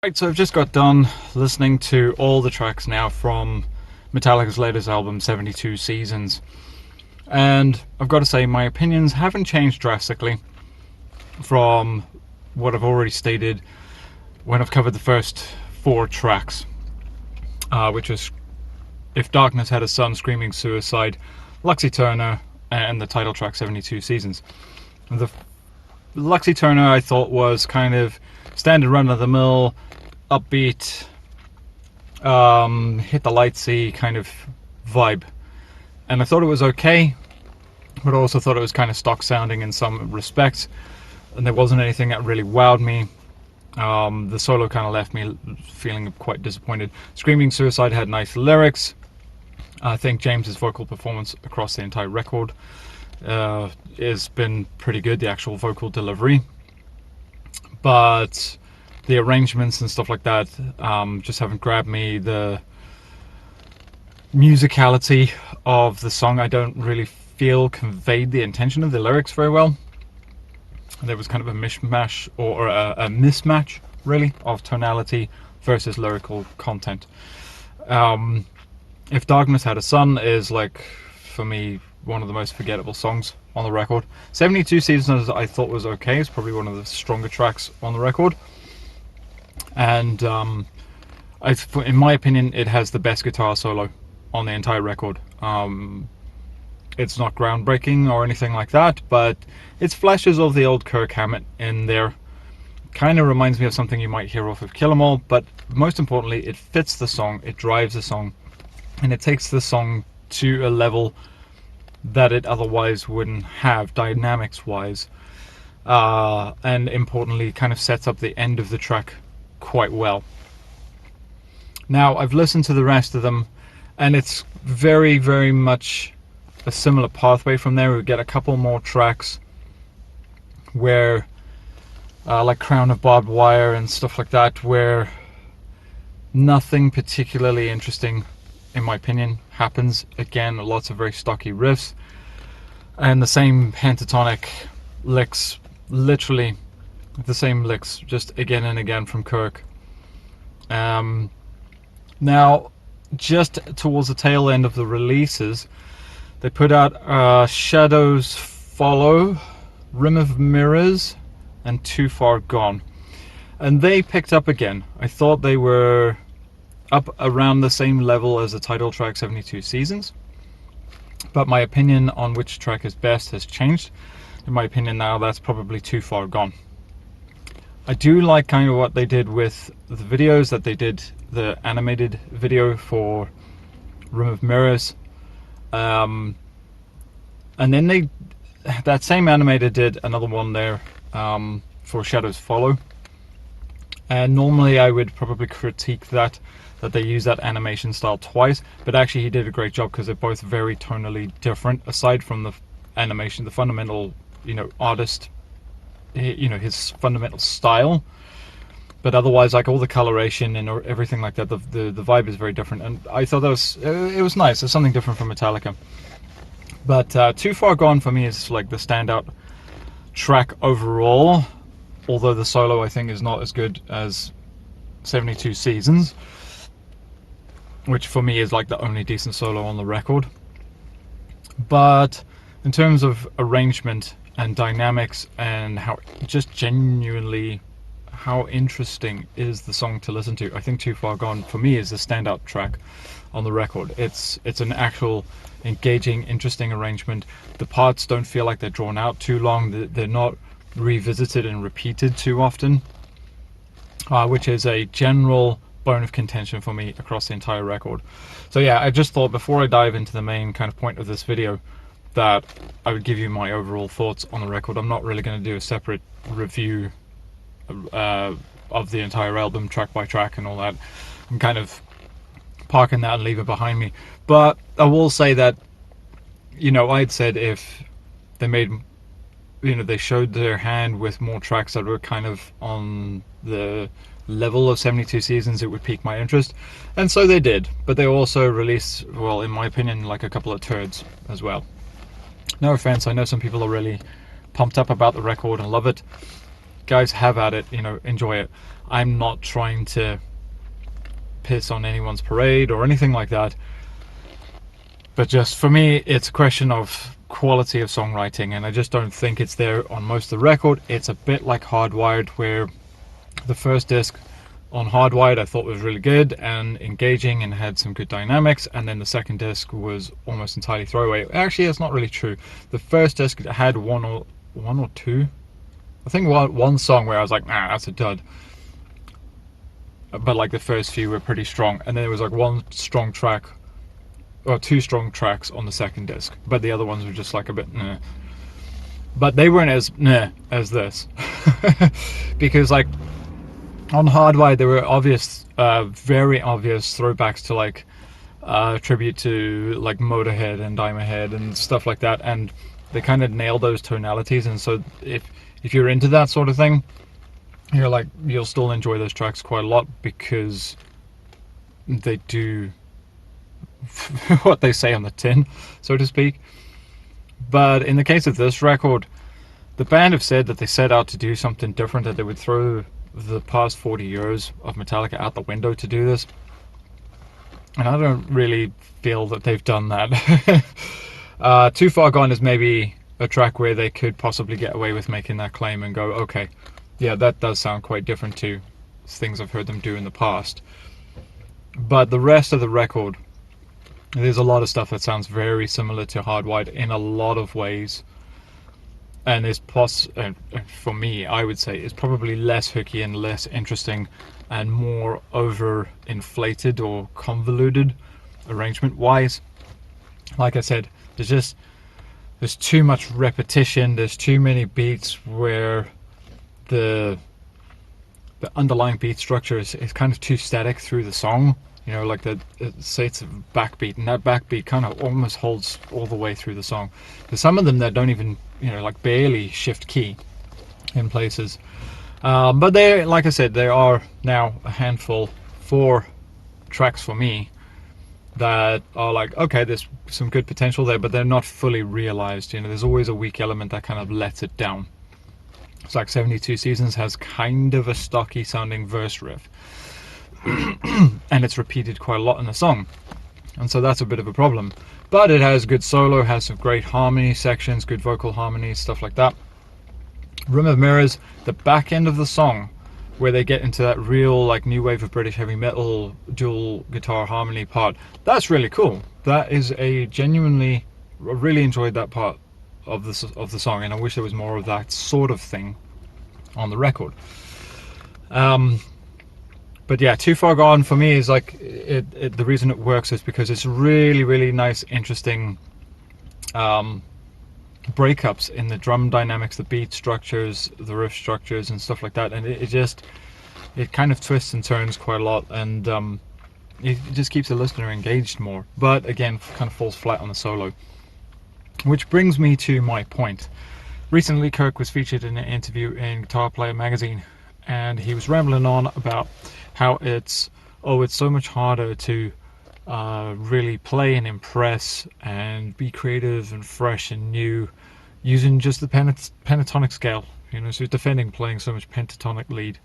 Right, so I've just got done listening to all the tracks now from Metallica's latest album, 72 Seasons. And I've got to say, my opinions haven't changed drastically from what I've already stated when I've covered the first 4 tracks, which is If Darkness Had a Son, Screaming Suicide, Luxy Turner, and the title track, 72 Seasons. The Luxy Turner I thought was kind of standard run-of-the-mill, upbeat, hit the lightsy kind of vibe. And I thought it was okay, but I also thought it was kind of stock sounding in some respects, and there wasn't anything that really wowed me. The solo kind of left me feeling quite disappointed. Screaming Suicide had nice lyrics. I think James's vocal performance across the entire record has been pretty good, the actual vocal delivery. But the arrangements and stuff like that just haven't grabbed me. The musicality of the song I don't really feel conveyed the intention of the lyrics very well. There was kind of a mishmash, or a mismatch really, of tonality versus lyrical content. If Darkness Had a Son is, like, for me, one of the most forgettable songs on the record. 72 Seasons I thought was okay. It's probably one of the stronger tracks on the record. And in my opinion, it has the best guitar solo on the entire record. It's not groundbreaking or anything like that, but it's flashes of the old Kirk Hammett in there. Kind of reminds me of something you might hear off of Kill 'Em All, but most importantly, it fits the song, it drives the song, and it takes the song to a level that it otherwise wouldn't have, dynamics-wise. And importantly, kind of sets up the end of the track quite well. Now, I've listened to the rest of them, and it's very, very much a similar pathway from there. We get a couple more tracks where, like Crown of Barbed Wire and stuff like that, where nothing particularly interesting, in my opinion, happens. Again, lots of very stocky riffs, and the same pentatonic licks, literally the same licks, just again and again from Kirk. Now, just towards the tail end of the releases, they put out Shadows Follow, Rim of Mirrors, and Too Far Gone. And they picked up again. I thought they were up around the same level as the title track, 72 Seasons. But my opinion on which track is best has changed. In my opinion now, that's probably Too Far Gone. I do like kind of what they did with the videos, that they did the animated video for Rim of Mirrors. And then that same animator did another one there for Shadows Follow. And normally I would probably critique that they use that animation style twice, but actually he did a great job because they're both very tonally different, aside from the animation, the fundamental, artist, his fundamental style. But otherwise, like all the coloration and everything like that, the vibe is very different, and I thought it was nice. It's something different from Metallica. But Too Far Gone for me is like the standout track overall, although the solo I think is not as good as 72 Seasons, which for me is like the only decent solo on the record. But in terms of arrangement and dynamics and how just genuinely how interesting is the song to listen to, I think Too Far Gone for me is the standout track on the record. It's an actual engaging, interesting arrangement. The parts don't feel like they're drawn out too long. They're not revisited and repeated too often, which is a general bone of contention for me across the entire record. So yeah, I just thought before I dive into the main kind of point of this video that I would give you my overall thoughts on the record. I'm not really going to do a separate review of the entire album track by track and all that. I'm kind of parking that and leave it behind me. But I will say that, I'd said if they made, they showed their hand with more tracks that were kind of on the level of 72 Seasons, it would pique my interest. And so they did. But they also released, well, in my opinion, like a couple of turds as well. No offense, I know some people are really pumped up about the record and love it. guys, have at it, enjoy it. I'm not trying to piss on anyone's parade or anything like that, but just for me, it's a question of quality of songwriting, and I just don't think it's there on most of the record. It's a bit like Hardwired, where the first disc on Hardwired I thought was really good and engaging and had some good dynamics, and then the second disc was almost entirely throwaway. Actually, that's not really true. The first disc had one or two, I think one song where I was like, nah, that's a dud, but like the first few were pretty strong, and then there was like one strong track or two strong tracks on the second disc, but the other ones were just like a bit nah. But they weren't as nah as this because like on Hardwired there were very obvious throwbacks to like tribute to like Motorhead and Dime Ahead and stuff like that, and they kind of nailed those tonalities. And so if you're into that sort of thing, you'll still enjoy those tracks quite a lot, because they do what they say on the tin, so to speak. But in the case of this record, the band have said that they set out to do something different, that they would throw the past 40 years of Metallica out the window to do this, and I don't really feel that they've done that. Too Far Gone is maybe a track where they could possibly get away with making that claim and go, okay, yeah, that does sound quite different to things I've heard them do in the past. But the rest of the record, there's a lot of stuff that sounds very similar to Hardwired in a lot of ways, and is for me, I would say, is probably less hooky and less interesting and more over-inflated or convoluted arrangement-wise. Like I said, there's too much repetition, there's too many beats where the underlying beat structure is kind of too static through the song. Like say it's a backbeat, and that backbeat kind of almost holds all the way through the song. There's some of them that don't even, like barely shift key in places. But like I said, there are now a handful, 4 tracks for me, that are like, okay, there's some good potential there, but they're not fully realized. There's always a weak element that kind of lets it down. It's like 72 Seasons has kind of a stocky sounding verse riff, and it's repeated quite a lot in the song, and so that's a bit of a problem. But it has good solo, has some great harmony sections, good vocal harmonies, stuff like that. Room of Mirrors, the back end of the song, where they get into that real like new wave of British heavy metal dual guitar harmony part, that's really cool. That is I really enjoyed that part of the song, and I wish there was more of that sort of thing on the record. But yeah, Too Far Gone for me is like the reason it works is because it's really, really nice, interesting breakups in the drum dynamics, the beat structures, the riff structures, and stuff like that. And it kind of twists and turns quite a lot, and it just keeps the listener engaged more. But again, kind of falls flat on the solo. Which brings me to my point. Recently, Kirk was featured in an interview in Guitar Player magazine, and he was rambling on about how it's so much harder to really play and impress and be creative and fresh and new using just the pentatonic scale. So he's defending playing so much pentatonic lead.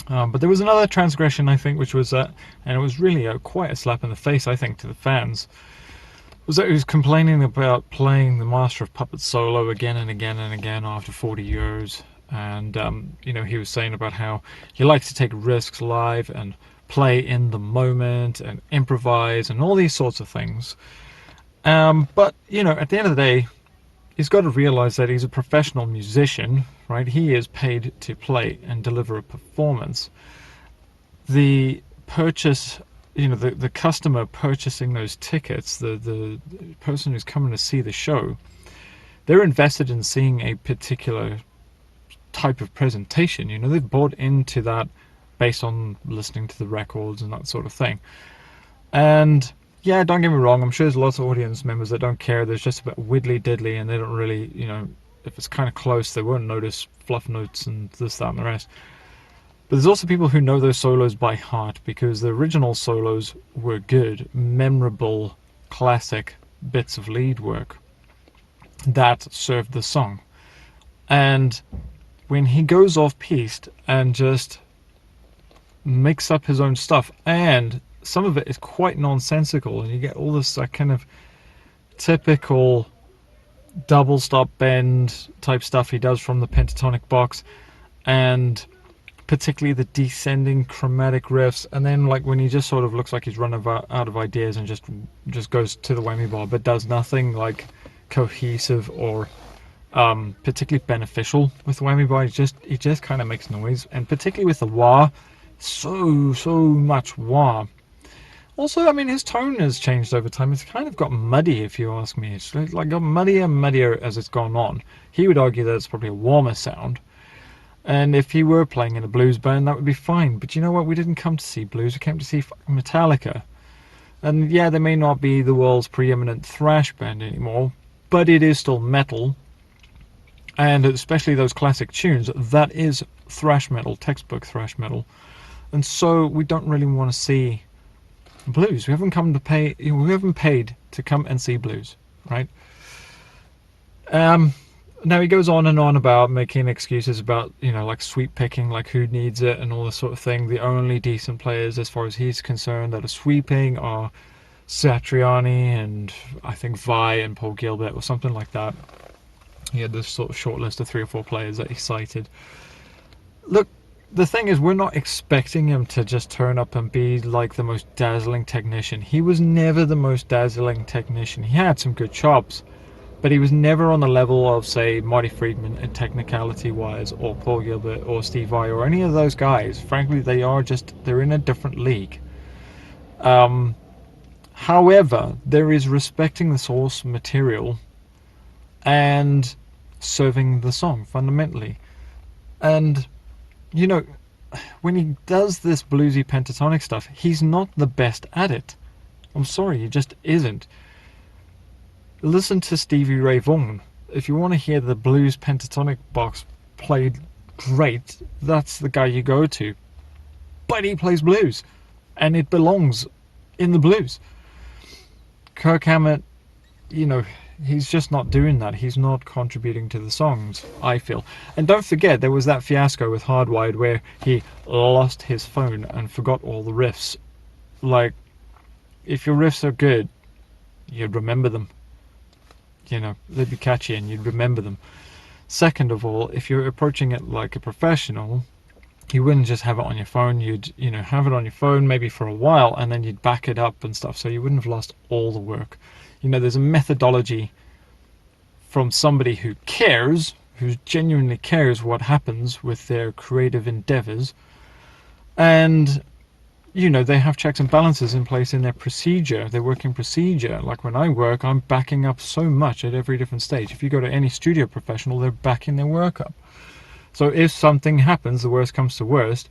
But there was another transgression, I think, which was that, and it was really quite a slap in the face, I think, to the fans, was that he was complaining about playing the Master of Puppets solo again and again and again after 40 years. And, he was saying about how he likes to take risks live and play in the moment and improvise and all these sorts of things. But, at the end of the day, he's got to realize that he's a professional musician, right? He is paid to play and deliver a performance. The purchase, the customer purchasing those tickets, the person who's coming to see the show, they're invested in seeing a particular type of presentation. They've bought into that based on listening to the records and that sort of thing. And yeah, don't get me wrong, I'm sure there's lots of audience members that don't care. There's just about widdly diddly, and they don't really, if it's kind of close, they won't notice fluff notes and this, that, and the rest. But there's also people who know those solos by heart, because the original solos were good, memorable, classic bits of lead work that served the song. And when he goes off-piste and just makes up his own stuff, and some of it is quite nonsensical, and you get all this kind of typical double stop bend type stuff he does from the pentatonic box, and particularly the descending chromatic riffs, and then like when he just sort of looks like he's run out of ideas and just goes to the whammy bar but does nothing like cohesive or particularly beneficial with the whammy bar. He just kind of makes noise, and particularly with the wah, so much wah. Also, I mean, his tone has changed over time. It's kind of got muddy, if you ask me. It's like got muddier and muddier as it's gone on. He would argue that it's probably a warmer sound. And if he were playing in a blues band, that would be fine. But you know what? We didn't come to see blues. We came to see Metallica. And yeah, they may not be the world's preeminent thrash band anymore, but it is still metal. And especially those classic tunes, that is thrash metal, textbook thrash metal. And so we don't really want to see blues. We haven't paid to come and see blues, right? Now he goes on and on about making excuses about, like sweep picking, like who needs it and all this sort of thing. The only decent players, as far as he's concerned, that are sweeping are Satriani and I think Vai and Paul Gilbert or something like that. He had this sort of short list of 3 or 4 players that he cited. Look, the thing is, we're not expecting him to just turn up and be like the most dazzling technician. He was never the most dazzling technician. He had some good chops, but he was never on the level of, say, Marty Friedman in technicality-wise, or Paul Gilbert, or Steve Vai, or any of those guys. Frankly, they're in a different league. However, there is respecting the source material and serving the song, fundamentally. And when he does this bluesy pentatonic stuff, he's not the best at it. I'm sorry, he just isn't. Listen to Stevie Ray Vaughan. If you want to hear the blues pentatonic box played great, that's the guy you go to. But he plays blues, and it belongs in the blues. Kirk Hammett, he's just not doing that. He's not contributing to the songs, I feel. And don't forget, there was that fiasco with Hardwired where he lost his phone and forgot all the riffs. Like, if your riffs are good, you'd remember them. They'd be catchy and you'd remember them. Second of all, if you're approaching it like a professional, you wouldn't just have it on your phone. You'd, have it on your phone maybe for a while, and then you'd back it up and stuff, so you wouldn't have lost all the work. There's a methodology from somebody who cares, who genuinely cares what happens with their creative endeavors. And, they have checks and balances in place in their procedure, their working procedure. Like when I work, I'm backing up so much at every different stage. If you go to any studio professional, they're backing their work up. So if something happens, the worst comes to worst,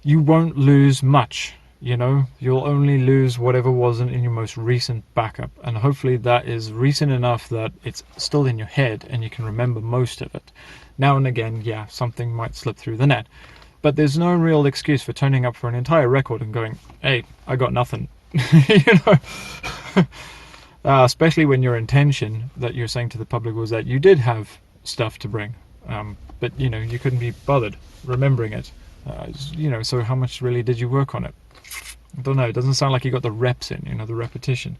you won't lose much. You'll only lose whatever wasn't in your most recent backup, and hopefully that is recent enough that it's still in your head and you can remember most of it. Now and again, yeah, something might slip through the net, but there's no real excuse for turning up for an entire record and going, hey, I got nothing. Especially when your intention that you're saying to the public was that you did have stuff to bring, but you couldn't be bothered remembering it. So how much really did you work on it? I don't know. It doesn't sound like you got the reps in, the repetition.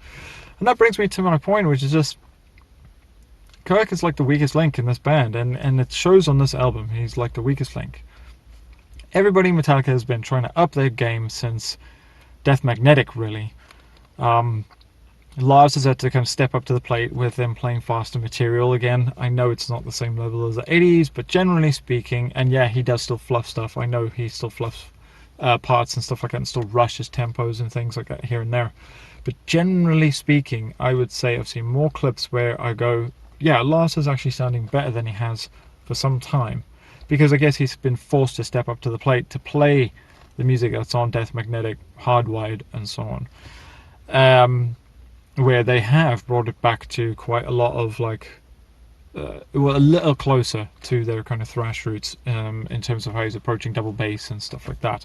And that brings me to my point, which is just Kirk is like the weakest link in this band, and it shows on this album. He's like the weakest link. Everybody in Metallica has been trying to up their game since Death Magnetic, really. Lars has had to kind of step up to the plate with them playing faster material again. I know it's not the same level as the 80s, but generally speaking, and yeah, he does still fluff stuff. I know he still fluffs parts and stuff like that, and still rushes tempos and things like that here and there. But generally speaking, I would say I've seen more clips where I go, yeah, Lars is actually sounding better than he has for some time, because I guess he's been forced to step up to the plate to play the music that's on Death Magnetic, Hardwired, and so on. Where they have brought it back to quite a lot of a little closer to their kind of thrash roots in terms of how he's approaching double bass and stuff like that.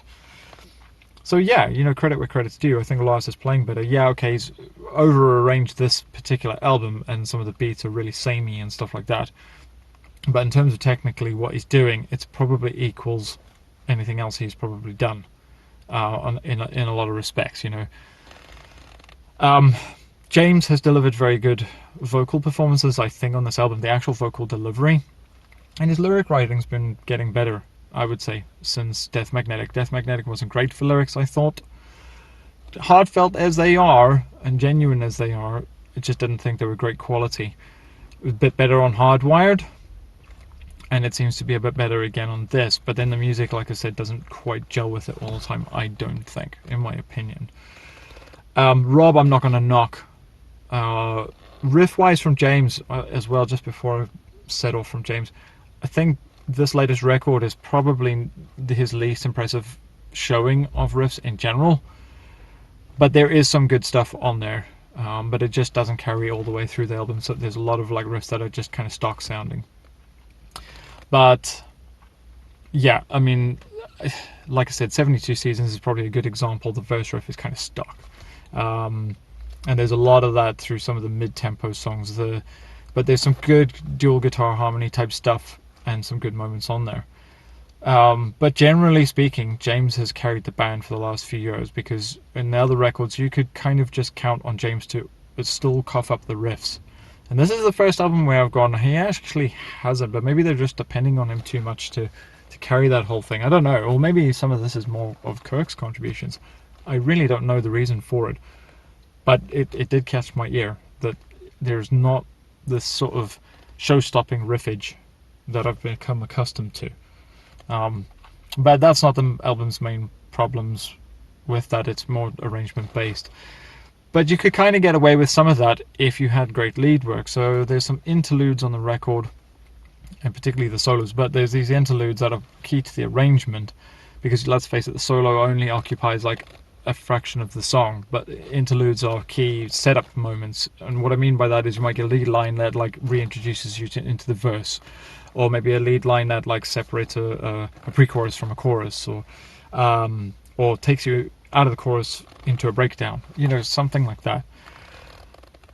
So yeah, credit where credit's due. I think Lars is playing better. Yeah, okay, he's over-arranged this particular album and some of the beats are really samey and stuff like that. But in terms of technically what he's doing, it's probably equals anything else he's probably done in a lot of respects, you know. James has delivered very good vocal performances, I think, on this album, the actual vocal delivery. And his lyric writing's been getting better, I would say, since Death Magnetic. Death Magnetic wasn't great for lyrics, I thought. Heartfelt as they are, and genuine as they are, I just didn't think they were great quality. It was a bit better on Hardwired, and it seems to be a bit better again on this. But then the music, like I said, doesn't quite gel with it all the time, I don't think, in my opinion. Rob, I'm not going to knock. Riff-wise from James as well, just before I set off from James, I think this latest record is probably his least impressive showing of riffs in general. But there is some good stuff on there, but it just doesn't carry all the way through the album. So there's a lot of like riffs that are just kind of stock sounding. But yeah, I mean, like I said, 72 Seasons is probably a good example. The verse riff is kind of stock. And there's a lot of that through some of the mid-tempo songs. But there's some good dual guitar harmony type stuff and some good moments on there. But generally speaking, James has carried the band for the last few years, because in the other records you could kind of just count on James to still cough up the riffs. And this is the first album where I've gone, he actually hasn't, but maybe they're just depending on him too much to carry that whole thing. I don't know. Or maybe some of this is more of Kirk's contributions. I really don't know the reason for it. But it did catch my ear that there's not this sort of show-stopping riffage that I've become accustomed to. But that's not the album's main problems with that. It's more arrangement based. But you could kind of get away with some of that if you had great lead work. So there's some interludes on the record, and particularly the solos, but there's these interludes that are key to the arrangement, because let's face it, the solo only occupies like a fraction of the song, but interludes are key setup moments. And what I mean by that is you might get a lead line that like reintroduces you into the verse, or maybe a lead line that like separates a pre-chorus from a chorus, or takes you out of the chorus into a breakdown, you know, something like that.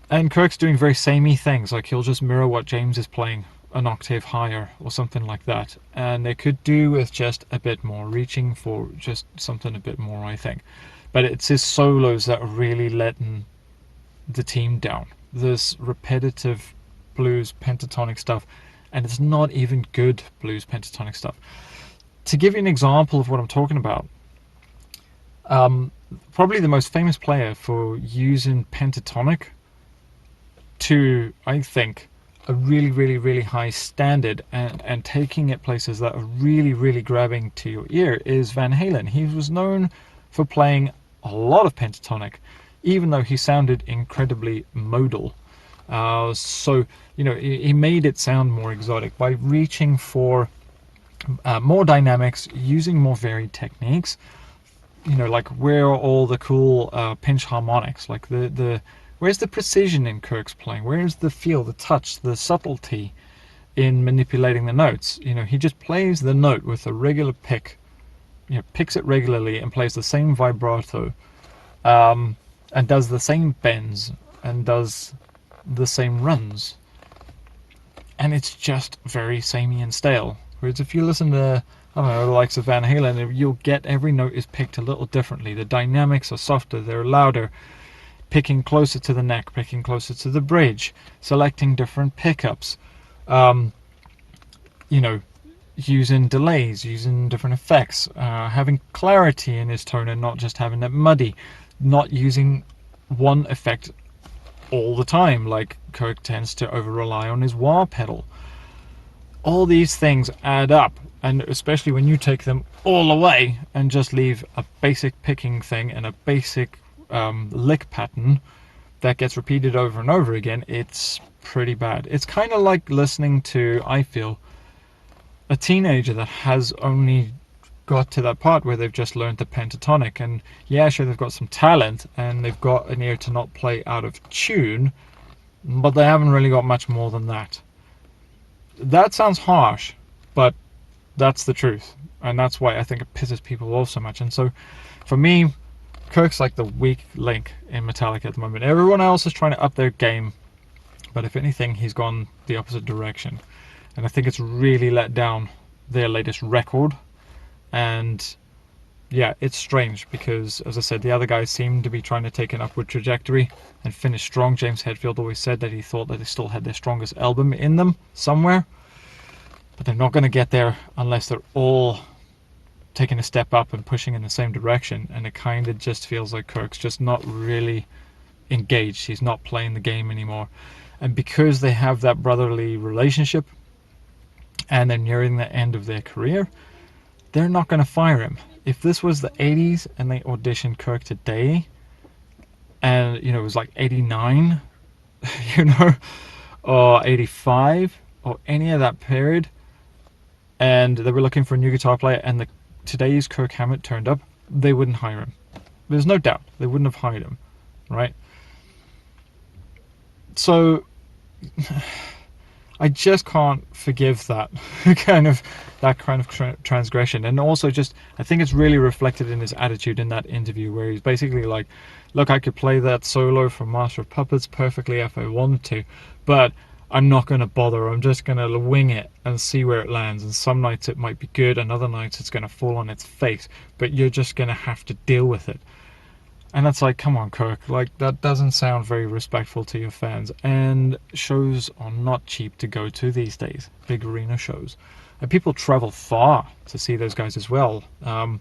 And Kirk's doing very samey things, like he'll just mirror what James is playing an octave higher or something like that, and they could do with just a bit more, reaching for just something a bit more, I think. But it's his solos that are really letting the team down. This repetitive blues pentatonic stuff, and it's not even good blues pentatonic stuff. To give you an example of what I'm talking about, probably the most famous player for using pentatonic to, I think, a really, really, really high standard and taking it places that are really, really grabbing to your ear is Van Halen. He was known for playing a lot of pentatonic, even though he sounded incredibly modal. So, you know, he made it sound more exotic by reaching for more dynamics, using more varied techniques. You know, like where are all the cool pinch harmonics? Like where's the precision in Kirk's playing? Where's the feel, the touch, the subtlety in manipulating the notes? You know, he just plays the note with a regular pick, you know, picks it regularly and plays the same vibrato, and does the same bends and does the same runs. And it's just very samey and stale. Whereas if you listen to, I don't know, the likes of Van Halen, you'll get every note is picked a little differently. The dynamics are softer, they're louder, picking closer to the neck, picking closer to the bridge, selecting different pickups, you know, using delays, using different effects, having clarity in his tone and not just having it muddy, not using one effect all the time like Kirk tends to over rely on his wah pedal. All these things add up, and especially when you take them all away and just leave a basic picking thing and a basic lick pattern that gets repeated over and over again, it's pretty bad. It's kind of like listening to, I feel, a teenager that has only got to that part where they've just learned the pentatonic, and yeah, sure, they've got some talent and they've got an ear to not play out of tune, but they haven't really got much more than that. That sounds harsh, but that's the truth, and that's why I think it pisses people off so much. And so for me, Kirk's like the weak link in Metallica at the moment. Everyone else is trying to up their game, but if anything, he's gone the opposite direction. and I think it's really let down their latest record. And yeah, it's strange because, as I said, the other guys seem to be trying to take an upward trajectory and finish strong. James Hetfield always said that he thought that they still had their strongest album in them somewhere, but they're not going to get there unless they're all taking a step up and pushing in the same direction. And it kind of just feels like Kirk's just not really engaged. He's not playing the game anymore. And because they have that brotherly relationship and they're nearing the end of their career, they're not going to fire him. If this was the 80s and they auditioned Kirk today, and it was like 89, or 85, or any of that period, and they were looking for a new guitar player, and today's Kirk Hammett turned up, they wouldn't hire him. There's no doubt they wouldn't have hired him, right? So I just can't forgive that kind of transgression. And also, just I think it's really reflected in his attitude in that interview, where he's basically like, look, I could play that solo from Master of Puppets perfectly if I wanted to, but I'm not going to bother. I'm just going to wing it and see where it lands. And some nights it might be good, and other nights it's going to fall on its face, but you're just going to have to deal with it. And that's like, come on, Kirk, like, that doesn't sound very respectful to your fans. And shows are not cheap to go to these days, big arena shows. And people travel far to see those guys as well. I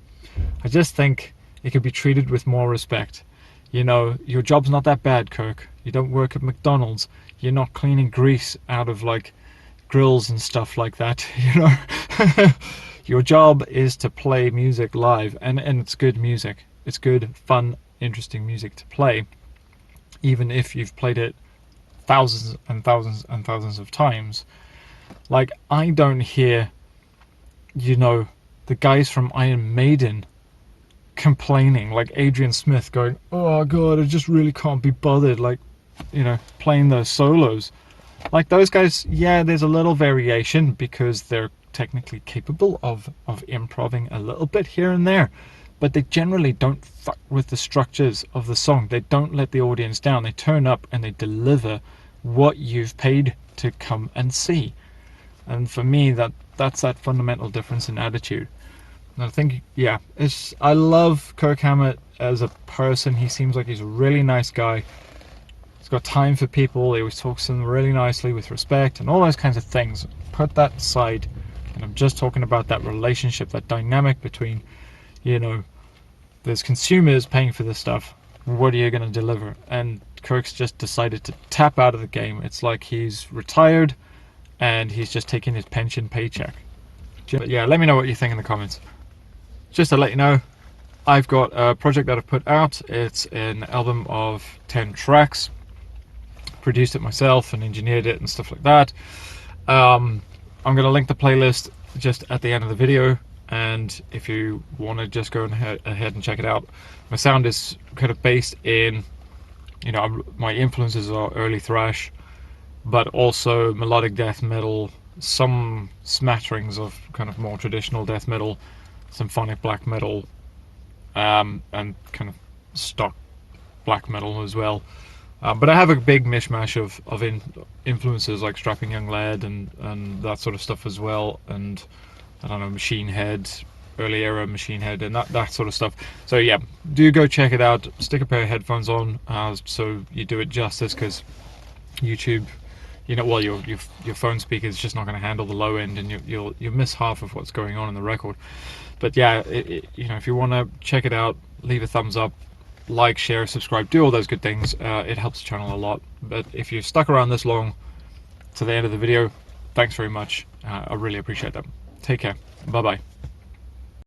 just think it could be treated with more respect. Your job's not that bad, Kirk. You don't work at McDonald's. You're not cleaning grease out of, like, grills and stuff like that, Your job is to play music live, and it's good music. It's good, fun, interesting music to play, even if you've played it thousands and thousands and thousands of times. Like, I don't hear, the guys from Iron Maiden complaining, like Adrian Smith going, oh god, I just really can't be bothered, like, playing those solos. Like, those guys, yeah, there's a little variation because they're technically capable of improving a little bit here and there, but they generally don't fuck with the structures of the song. They don't let the audience down. They turn up and they deliver what you've paid to come and see. And for me, that's that fundamental difference in attitude. And I think, yeah, I love Kirk Hammett as a person. He seems like he's a really nice guy. He's got time for people. He always talks to them really nicely with respect and all those kinds of things. Put that aside, and I'm just talking about that relationship, that dynamic between, there's consumers paying for this stuff. What are you going to deliver? And Kirk's just decided to tap out of the game. It's like he's retired and he's just taking his pension paycheck. But yeah, let me know what you think in the comments. Just to let you know, I've got a project that I've put out. It's an album of 10 tracks. Produced it myself and engineered it and stuff like that. I'm going to link the playlist just at the end of the video. And if you want to just go ahead and check it out, my sound is kind of based in, my influences are early thrash, but also melodic death metal, some smatterings of kind of more traditional death metal, symphonic black metal, and kind of stock black metal as well. But I have a big mishmash of influences like Strapping Young Lad and that sort of stuff as well, and I don't know, Machine Head, early era Machine Head, and that sort of stuff. So yeah, do go check it out. Stick a pair of headphones on so you do it justice, because YouTube, your phone speaker is just not going to handle the low end, and you'll miss half of what's going on in the record. But yeah, if you want to check it out, leave a thumbs up, like, share, subscribe, do all those good things. It helps the channel a lot. But if you've stuck around this long to the end of the video, thanks very much. I really appreciate that. Take care. Bye bye.